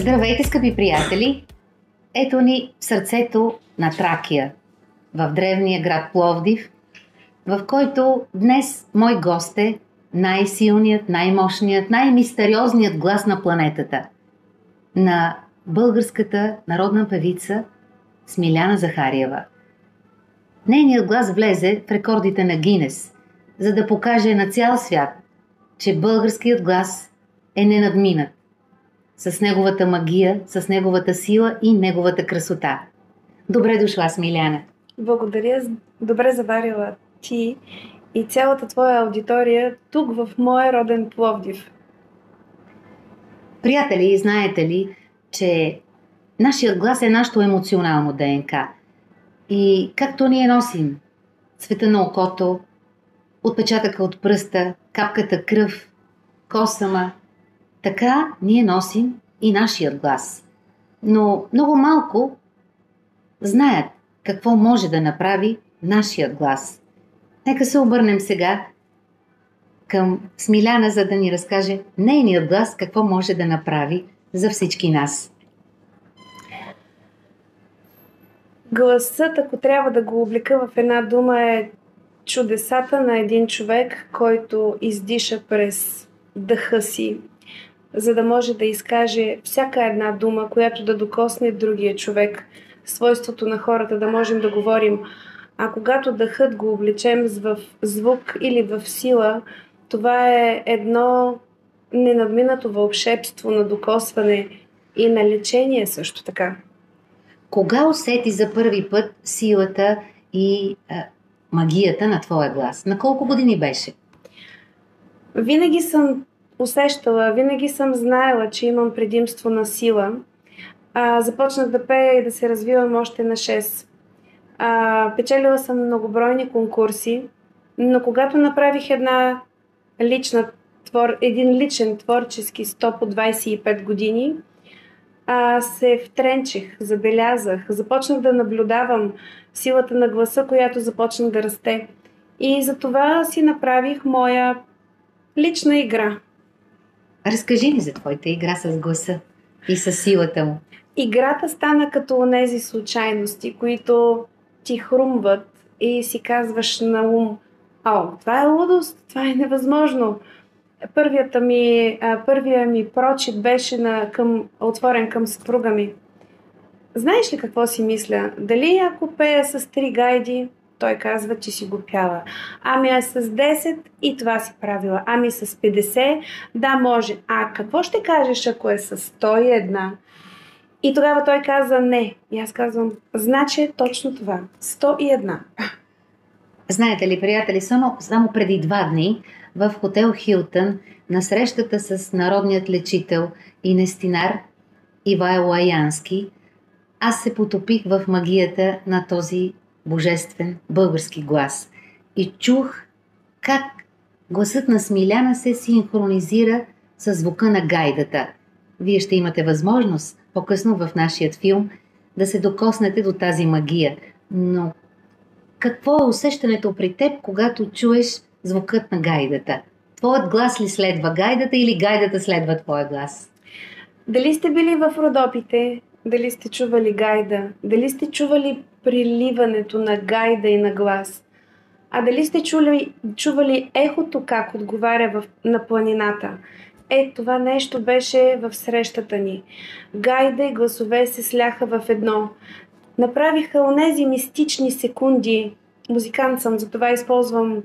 Здравейте, скъпи приятели! Ето ни в сърцето на Тракия, в древния град Пловдив, в който днес мой гост е най-силният, най-мощният, най-мистериозният глас на планетата, на българската народна певица Смиляна Захариева. Нейният глас влезе в рекордите на Гинес, за да покаже на цял свят, че българският глас е ненадминат, с неговата магия, с неговата сила и неговата красота. Добре дошла, Смиляна! Благодаря. Добре заварила ти и цялата твоя аудитория тук в моя роден Пловдив. Приятели, знаете ли, че нашият глас е нашето емоционално ДНК. И както ние носим цвета на окото, отпечатъка от пръста, капката кръв, косама, така ние носим и нашият глас. Но много малко знаят какво може да направи нашият глас. Нека се обърнем сега към Смиляна, за да ни разкаже нейният глас какво може да направи за всички нас. Гласът, ако трябва да го облека в една дума, е чудесата на един човек, който издиша през дъха си, за да може да изкаже всяка една дума, която да докосне другия човек. Свойството на хората да можем да говорим. А когато дъхът го облечем в звук или в сила, това е едно ненадминато вълшебство на докосване и на лечение също така. Кога усети за първи път силата и магията на твоя глас? На колко години беше? Винаги съм усещала, винаги съм знаела, че имам предимство на сила. Започнах да пея и да се развивам още на 6. Печелила съм многобройни конкурси, но когато направих един личен творчески стоп от 25 години, се втренчих, забелязах, започнах да наблюдавам силата на гласа, която започна да расте. И затова си направих моя лична игра. Разкажи ни за твоята игра с гласа и с силата му. Играта стана като онези случайности, които ти хрумват и си казваш на ум: това е лудост, това е невъзможно. Първия ми прочит беше отворен към съпруга ми. Знаеш ли какво си мисля? Дали ако пея с 3 гайди, той казва, че си го пяла. А с 10 и това си правила. С 50, да, може. Какво ще кажеш, ако е с 101? И тогава той каза не. И аз казвам, значи е точно това. 101. Знаете ли, приятели, само преди 2 дни в хотел Хилтън на срещата с народният лечител и нестинар Ивайло Аянски, аз се потопих в магията на този божествен български глас и чух как гласът на Смиляна се синхронизира с звука на гайдата. Вие ще имате възможност по-късно в нашия филм да се докоснете до тази магия. Но какво е усещането при теб, когато чуеш звукът на гайдата? Твоят глас ли следва гайдата или гайдата следва твоя глас? Дали сте били в Родопите? Дали сте чували гайда? Дали сте чували приливането на гайда и на глас? Дали сте чували ехото как отговаря на планината? Това нещо беше в срещата ни. Гайда и гласове се сляха в едно. Направиха онези мистични секунди. Музикант съм, затова използвам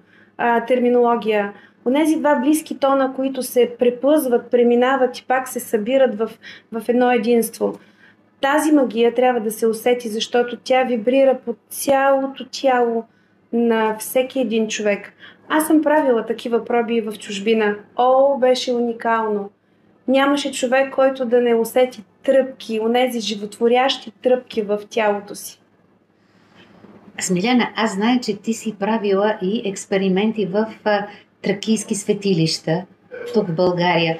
терминология. Онези 2 близки тона, които се преплъзват, преминават и пак се събират в едно единство. Тази магия трябва да се усети, защото тя вибрира по цялото тяло на всеки един човек. Аз съм правила такива проби в чужбина. Беше уникално. Нямаше човек, който да не усети тръпки, онези животворящи тръпки в тялото си. Смиляна, аз знае, че ти си правила и експерименти в тракийски светилища тук в България.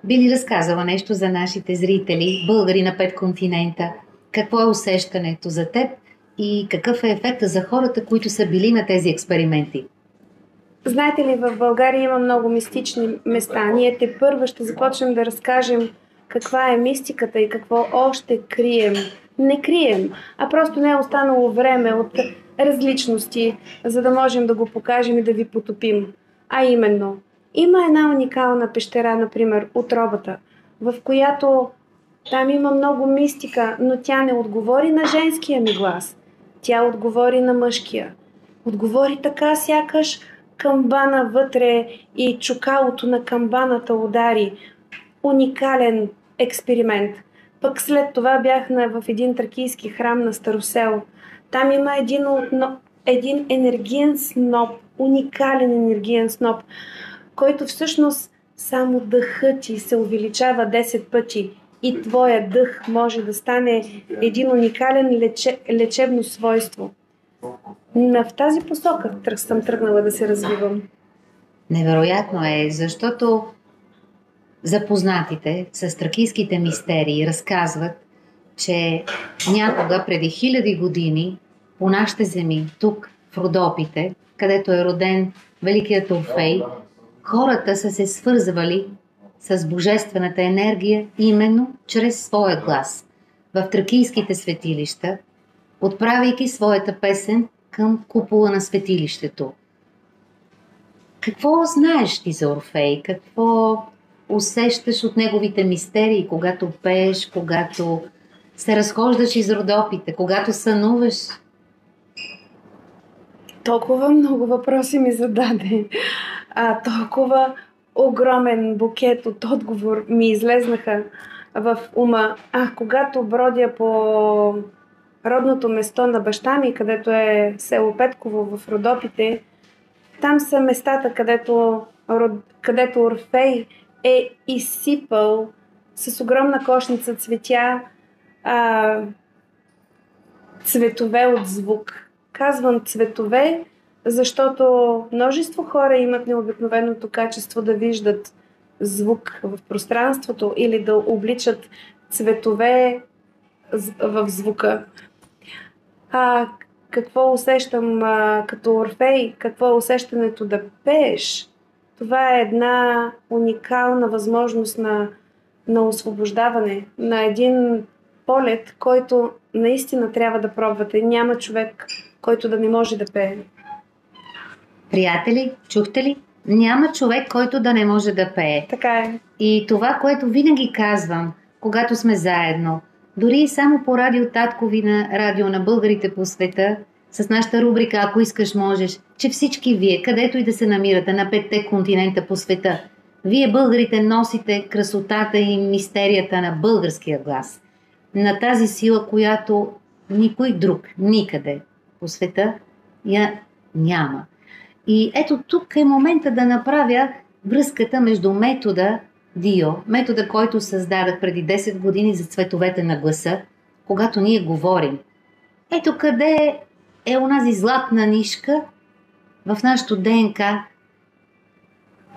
Би ли разказала нещо за нашите зрители, българи на 5 континента? Какво е усещането за теб и какъв е ефекта за хората, които са били на тези експерименти? Знаете ли, в България има много мистични места. Ние тепърва ще започнем да разкажем каква е мистиката и какво още крием. Не крием, а просто не е останало време от различности, за да можем да го покажем и да ви потопим. А именно, има една уникална пещера, например, Отробата, в която там има много мистика, но тя не отговори на женския ми глас. Тя отговори на мъжкия. Отговори така, сякаш камбана вътре и чукалото на камбаната удари. Уникален експеримент. Пък след това бях в един тракийски храм на Старосел. Там има един енергиен сноп, уникален енергиен сноп, който всъщност само дъхът ти се увеличава 10 пъти и твоя дъх може да стане един уникален лечебно свойство. В тази посока съм тръгнала да се развивам. Невероятно е, защото запознатите с тракийските мистерии разказват, че някога преди хиляди години по нашите земи, тук в Родопите, където е роден великият Орфей, хората са се свързвали с божествената енергия именно чрез своя глас в тракийските светилища, отправяйки своята песен към купола на светилището. Какво знаеш ти за Орфей? Какво усещаш от неговите мистерии, когато пееш, когато се разхождаш из Родопите, когато сънуваш? Толкова много въпроси ми зададе. Толкова огромен букет от отговор ми излезнаха в ума. Когато бродя по родното место на баща ми, където е село Петково в Родопите, там са местата, където Орфей е изсипал с огромна кошница цветя цветове от звук. Казвам цветове, защото множество хора имат необикновеното качество да виждат звук в пространството или да обличат цветове в звука. Какво усещам като Орфей? Какво е усещането да пееш? Това е една уникална възможност на освобождаване, на един полет, който наистина трябва да пробвате. Няма човек, който да не може да пее. Приятели, чухте ли? Няма човек, който да не може да пее. Така е. И това, което винаги казвам, когато сме заедно, дори само по радио Татковина, радио на българите по света, с нашата рубрика "Ако искаш, можеш", че всички вие, където и да се намирате на 5 континента по света, вие българите носите красотата и мистерията на българския глас. На тази сила, която никой друг никъде по света я няма. И ето тук е момента да направя връзката между метода Дио, метода, който създадах преди 10 години за цветовете на гласа, когато ние говорим. Ето къде е онази златна нишка в нашото ДНК,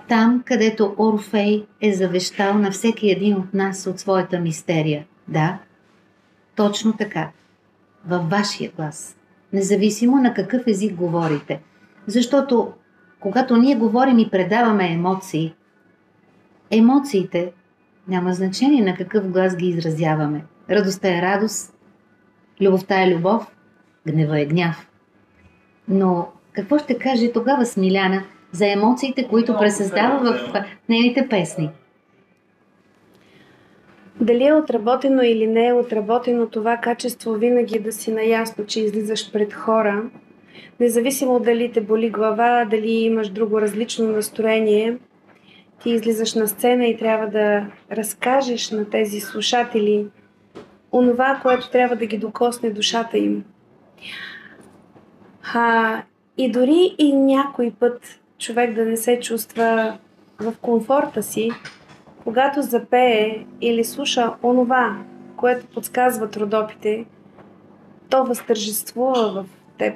там, където Орфей е завещал на всеки един от нас от своята мистерия. Да, точно така. Във вашия глас. Независимо на какъв език говорите. Защото когато ние говорим и предаваме емоции, емоциите няма значение на какъв глас ги изразяваме. Радостта е радост, любовта е любов, гнева е гняв. Но какво ще каже тогава Смиляна за емоциите, които пресъздава в нейните песни? Дали е отработено или не е отработено това качество, винаги да си наясно, че излизаш пред хора, независимо дали те боли глава, дали имаш друго различно настроение, ти излизаш на сцена и трябва да разкажеш на тези слушатели онова, което трябва да ги докосне душата им. И дори и някой път човек да не се чувства в комфорта си, когато запее или слуша онова, което подсказват Родопите, то възтържествува в теб.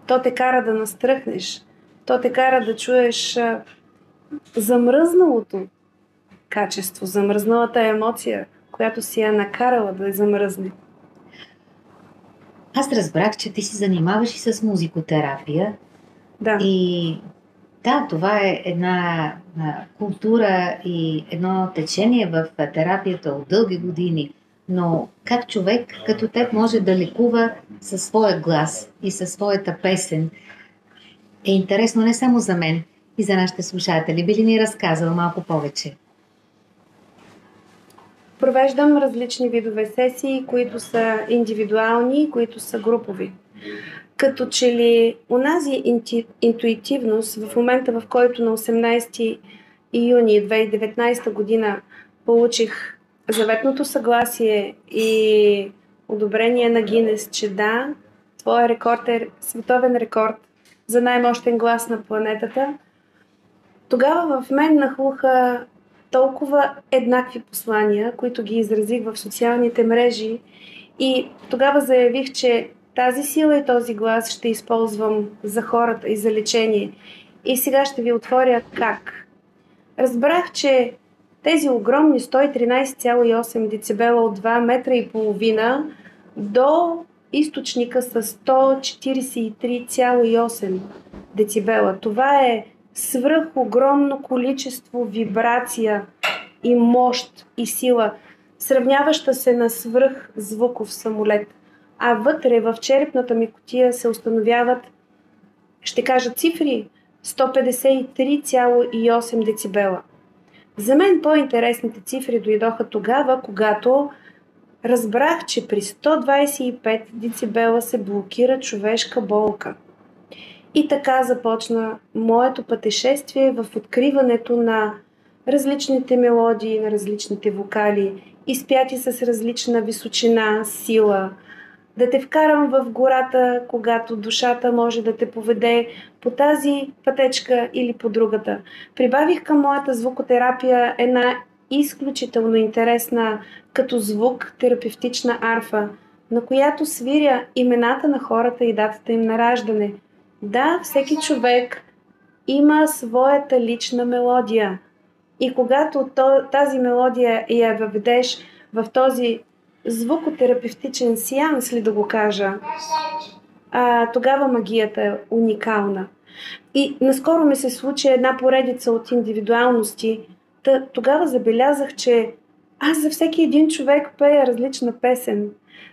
То те кара да настръхнеш. То те кара да чуеш замръзналото качество, замръзналата емоция, която си я накарала да замръзне. Аз разбрах, че ти си занимаваш и с музикотерапия. Да. И Да, това е една култура и едно течение в терапията от дълги години. Но как човек като теб може да лекува със своя глас и със своята песен е интересно не само за мен и за нашите слушатели. Би ли ни разказал малко повече? Провеждам различни видове сесии, които са индивидуални, които са групови. Като че ли онази интуитивност в момента, в който на 18 юни 2019 година получих заветното съгласие и одобрение на Гинес, че да, твоя рекорд е световен рекорд за най-мощен глас на планетата, тогава в мен нахлуха толкова еднакви послания, които ги изразих в социалните мрежи, и тогава заявих, че тази сила и този глас ще използвам за хората и за лечение. И сега ще ви отворя как. Разбрах, че тези огромни 113,8 децибела от 2 метра и половина до източника с 143,8 децибела. Това е свръх огромно количество вибрация и мощ и сила, сравняваща се на свръх звуков самолет. А вътре в черепната ми кутия се установяват, ще кажа цифри, 153,8 децибела. За мен по-интересните цифри дойдоха тогава, когато разбрах, че при 125 децибела се блокира човешка болка. И така започна моето пътешествие в откриването на различните мелодии, на различните вокали, изпяти с различна височина, сила. Да те вкарам в гората, когато душата може да те поведе по тази пътечка или по другата. Прибавих към моята звукотерапия една изключително интересна като звук терапевтична арфа, на която свиря имената на хората и датата им на раждане. Да, всеки човек има своята лична мелодия. И когато тази мелодия я въведеш в този звукотерапевтичен сеанс, ли да го кажа, тогава магията е уникална. И наскоро ми се случи една поредица от индивидуалности. Тогава забелязах, че аз за всеки един човек пея различна песен.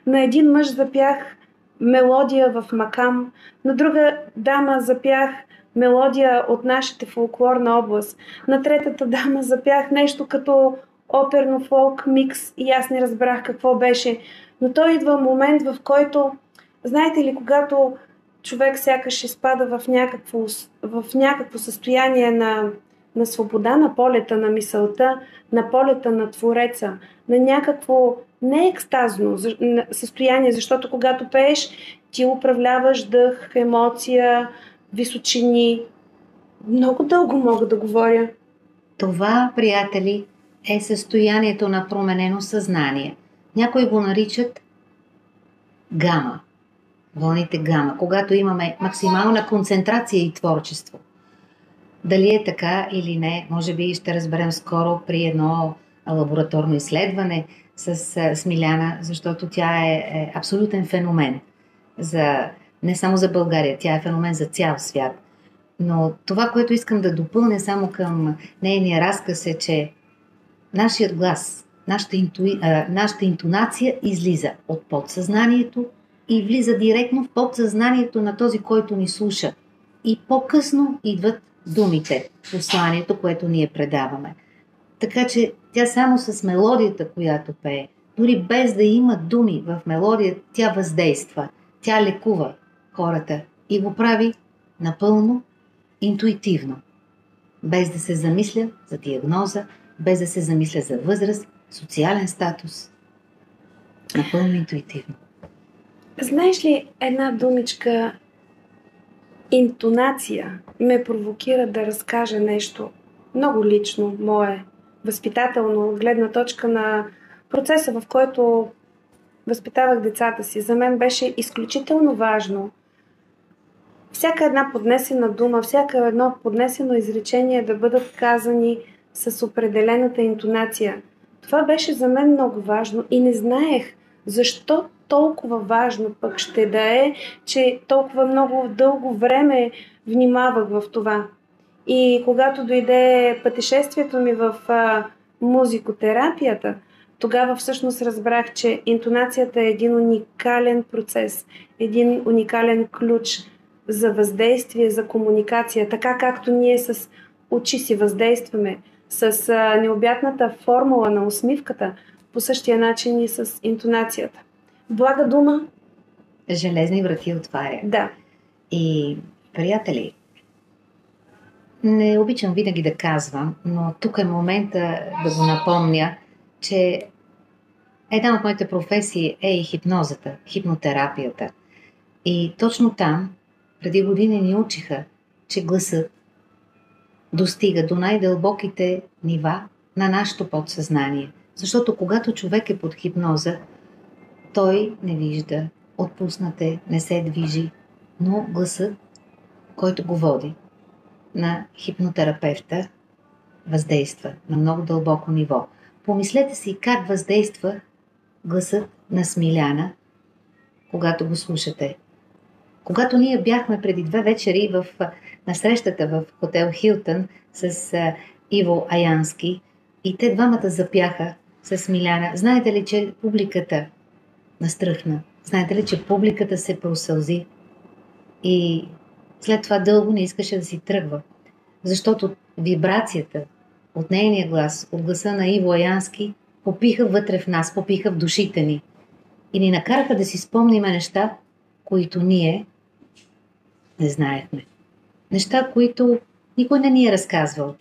На един мъж запях мелодия в макам, на друга дама запях мелодия от нашата фолклорна област, на третата дама запях нещо като оперно фолк микс и аз не разбрах какво беше. Но той идва момент, в който, знаете ли, когато човек сякаш изпада в някакво състояние на свобода, на полета на мисълта, на полета на Твореца, на някакво не екстазно състояние, защото когато пееш, ти управляваш дъх, емоция, височини. Много дълго мога да говоря. Това, приятели, е състоянието на променено съзнание. Някои го наричат гама. Вълните гама, когато имаме максимална концентрация и творчество. Дали е така или не, може би ще разберем скоро при едно лабораторно изследване с Смиляна, защото тя е абсолютен феномен. Не само за България, тя е феномен за цял свят. Но това, което искам да допълня само към нейния разказ е, че нашият глас, нашата интонация излиза от подсъзнанието и влиза директно в подсъзнанието на този, който ни слуша. И по-късно идват думите, посланието, което ние предаваме. Така че тя само с мелодията, която пее, дори без да има думи в мелодия, тя въздейства, тя лекува хората и го прави напълно интуитивно, без да се замисля за диагноза, без да се замисля за възраст, социален статус. Напълно интуитивно. Знаеш ли, една думичка интонация ме провокира да разкажа нещо много лично, мое, възпитателно, от гледна точка на процеса, в който възпитавах децата си. За мен беше изключително важно всяка една поднесена дума, всяка едно поднесено изречение да бъдат казани с определената интонация. Това беше за мен много важно и не знаех защо толкова важно пък ще да е, че толкова много дълго време внимавах в това. И когато дойде пътешествието ми в музикотерапията, тогава всъщност разбрах, че интонацията е един уникален процес, един уникален ключ за въздействие, за комуникация, така както ние с очи си въздействаме, с необятната формула на усмивката, по същия начин и с интонацията. Блага дума. Железни врати отваря. Да. И, приятели, не обичам винаги да казвам, но тук е момента да го напомня, че една от моите професии е и хипнозата, хипнотерапията. И точно там, преди години ни учиха, че гласът достига до най-дълбоките нива на нашето подсъзнание. Защото когато човек е под хипноза, той не вижда, отпуснат е, не се движи, но гласът, който го води на хипнотерапевта, въздейства на много дълбоко ниво. Помислете си как въздейства гласът на Смиляна, когато го слушате. Когато ние бяхме преди 2 вечери на срещата в хотел Хилтън с Иво Аянски и те двамата запяха с Смиляна, знаете ли, че публиката настръхна? Знаете ли, че публиката се просълзи? И след това дълго не искаше да си тръгва, защото вибрацията от нейния глас, от гласа на Иво Аянски, попиха вътре в нас, попиха в душите ни и ни накараха да си спомниме неща, които ние не знаехме. Неща, които никой не ни е разказвал.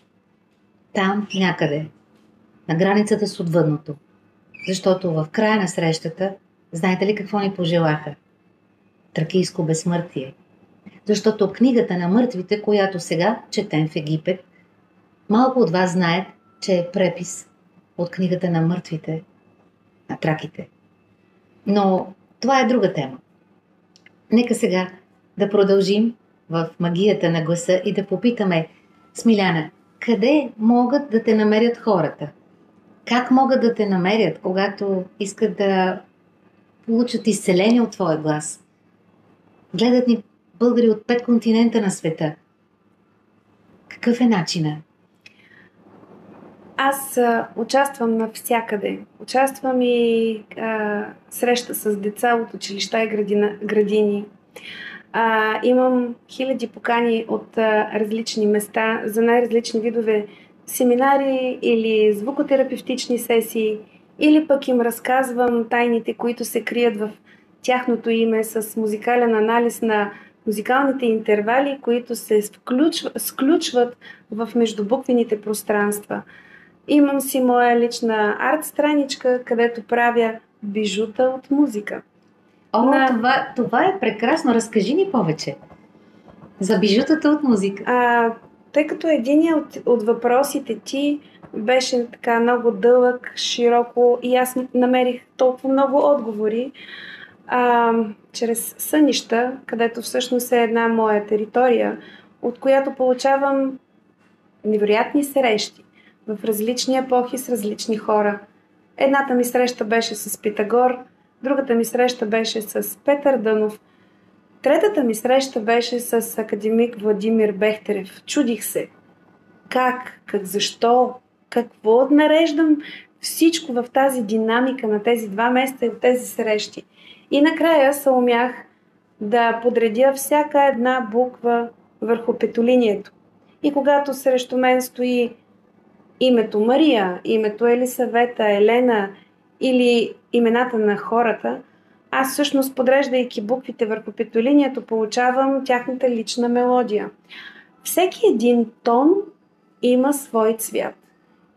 Там някъде, на границата с отвъдното. Защото в края на срещата, знаете ли какво ни пожелаха? Тракийско безсмъртие. Защото книгата на мъртвите, която сега четем в Египет, малко от вас знаят, че е препис от книгата на мъртвите, на траките. Но това е друга тема. Нека сега да продължим в магията на гласа и да попитаме, Смиляна, къде могат да те намерят хората? Как могат да те намерят, когато искат да получат изцеление от твоя глас? Гледат ни българи от 5 континента на света. Какъв е начинът? Аз участвам навсякъде. Участвам и среща с деца от училища и градини. Имам хиляди покани от различни места за най-различни видове семинари или звукотерапевтични сесии, или пък им разказвам тайните, които се крият в тяхното име с музикален анализ на музикалните интервали, които се сключват в междубуквените пространства. Имам си моя лична арт страничка, където правя бижута от музика. Това е прекрасно. Разкажи ни повече за бижутата от музика. Тъй като един от въпросите ти беше така много дълъг, широко и аз намерих толкова много отговори чрез сънища, където всъщност е една моя територия, от която получавам невероятни срещи в различни епохи с различни хора. Едната ми среща беше с Питагор, другата ми среща беше с Петър Дънов, третата ми среща беше с академик Владимир Бехтерев. Чудих се. Как, защо, какво нареждам всичко в тази динамика на тези 2 месеца и от тези срещи. И накрая съумях да подредя всяка една буква върху петолинието. И когато срещу мен стои името Мария, името Елисавета, Елена или имената на хората, аз всъщност, подреждайки буквите върху петолинието, получавам тяхната лична мелодия. Всеки един тон има свой цвят.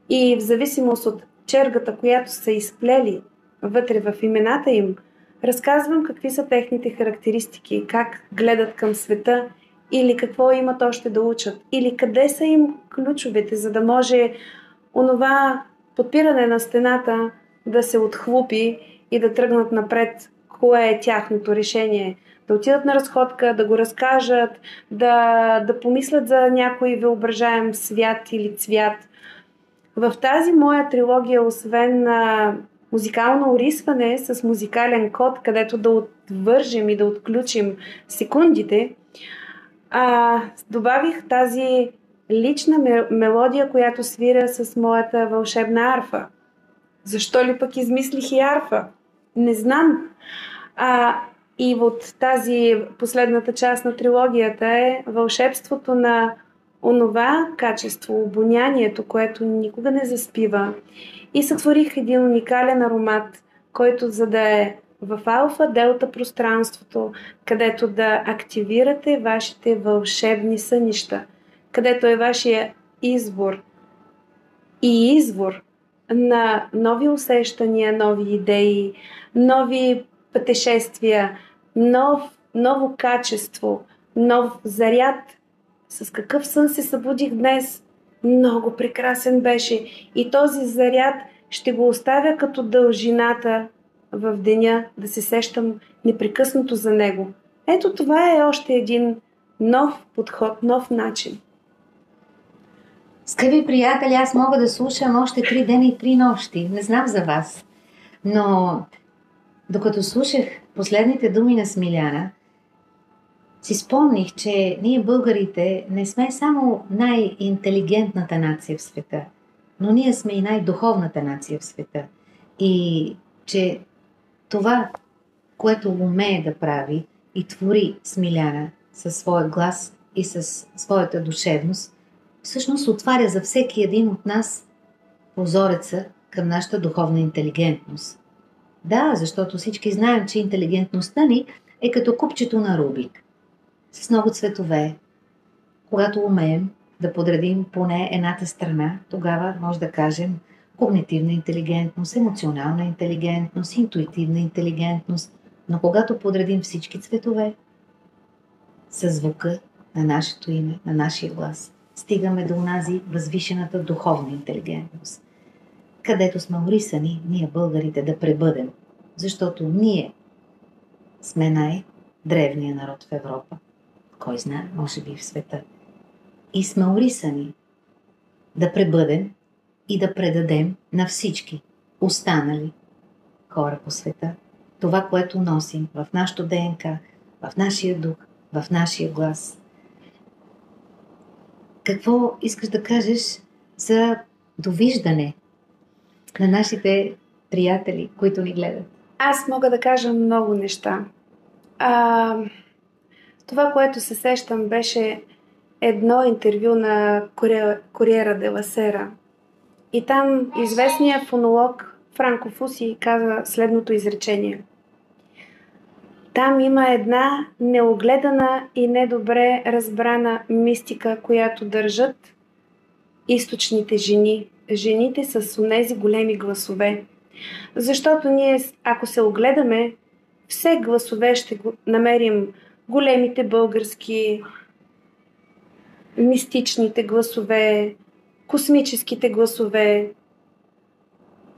И в зависимост от чергата, която са изплели вътре в имената им, разказвам какви са техните характеристики, как гледат към света или какво имат още да учат, или къде са им ключовете, за да може онова подпиране на стената да се отхлупи и да тръгнат напред, кое е тяхното решение. Да отидат на разходка, да го разкажат, да помислят за някой въображаем свят или цвят. В тази моя трилогия, освен музикално орисване с музикален код, където да отвържем и да отключим секундите, добавих тази лична мелодия, която свиря с моята вълшебна арфа. Защо ли пък измислих и арфа? Не знам. И от тази последната част на трилогията е вълшебството на онова качество, обонянието, което никога не заспива. И сътворих един уникален аромат, който за да е в алфа-делта пространството, където да активирате вашите вълшебни сънища, където е вашия избор и извор на нови усещания, нови идеи, нови пътешествия, ново качество, нов заряд. С какъв сън се събудих днес? Много прекрасен беше. И този заряд ще го оставя като дължината в деня, да се сещам непрекъснато за него. Ето това е още един нов подход, нов начин. Скъпи приятели, аз мога да слушам още 3 дена и 3 нощи. Не знам за вас. Но докато слушах последните думи на Смиляна, си спомних, че ние българите не сме само най-интелигентната нация в света, но ние сме и най-духовната нация в света. И че това, което умее да прави и твори Смиляна със своя глас и със своята душевност, всъщност отваря за всеки един от нас прозореца към нашата духовна интелигентност. Да, защото всички знаем, че интелигентността ни е като купчето на Рубик, с много цветове. Когато умеем да подредим поне едната страна, тогава може да кажем когнитивна интелигентност, емоционална интелигентност, интуитивна интелигентност. Но когато подредим всички цветове със звука на нашето име, на нашия глас, стигаме до онази възвишената духовна интелигентност, където сме орисани, ние българите, да пребъдем, защото ние сме най-древният народ в Европа, кой знае, може би в света. И сме орисани да пребъдем и да предадем на всички останали хора по света това, което носим в нашото ДНК, в нашия дух, в нашия глас. Какво искаш да кажеш за довиждане на нашите приятели, които ни гледат? Аз мога да кажа много неща. Това, което се сещам, беше едно интервю на Корриера де ла Сера. И там известният фонолог Франко Фуси каза следното изречение. Там има една неогледана и недобре разбрана мистика, която държат източните жени. Жените с онези големи гласове. Защото ние, ако се огледаме, все гласове ще намерим. Големите български, мистичните гласове, космическите гласове.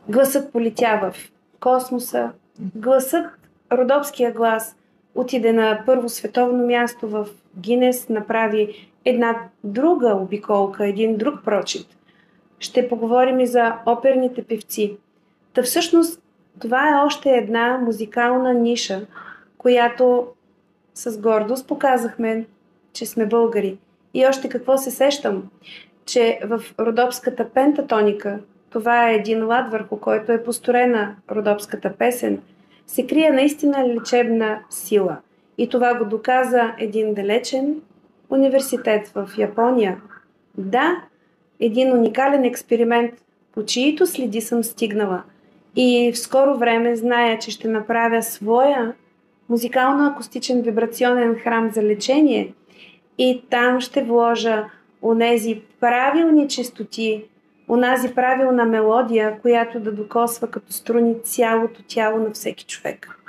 Гласът полетя в космоса. Гласът, родопския глас, отиде на първо световно място в Гинес, направи една друга обиколка, един друг прочит. Ще поговорим и за оперните певци. Та всъщност това е още една музикална ниша, която с гордост показахме, че сме българи. И още какво се сещам, че в родопската пентатоника, това е един лад, върху който е построена родопската песен, се крие наистина лечебна сила. И това го доказа един далечен университет в Япония. Да, един уникален експеримент, по чието следи съм стигнала. И в скоро време зная, че ще направя своя музикално-акустичен вибрационен храм за лечение и там ще вложа онези правилни честоти, онази правилна мелодия, която да докосва като струни цялото тяло на всеки човек.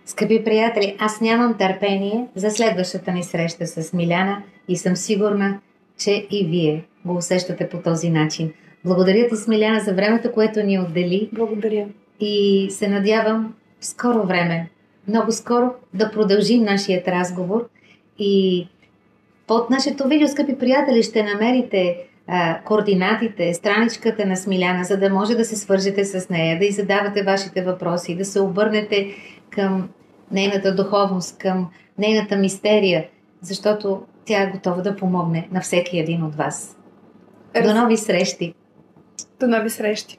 Скъпи приятели, аз нямам търпение за следващата ни среща с Смиляна и съм сигурна, че и вие го усещате по този начин. Благодаря ти, Смиляна, за времето, което ни отдели. Благодаря. И се надявам в скоро време, много скоро, да продължим нашият разговор. И под нашето видео, скъпи приятели, ще намерите координатите, страничката на Смиляна, за да може да се свържете с нея, да й задавате вашите въпроси, да се обърнете към нейната духовност, към нейната мистерия, защото тя е готова да помогне на всеки един от вас. Раз- До нови срещи! До нови срещи!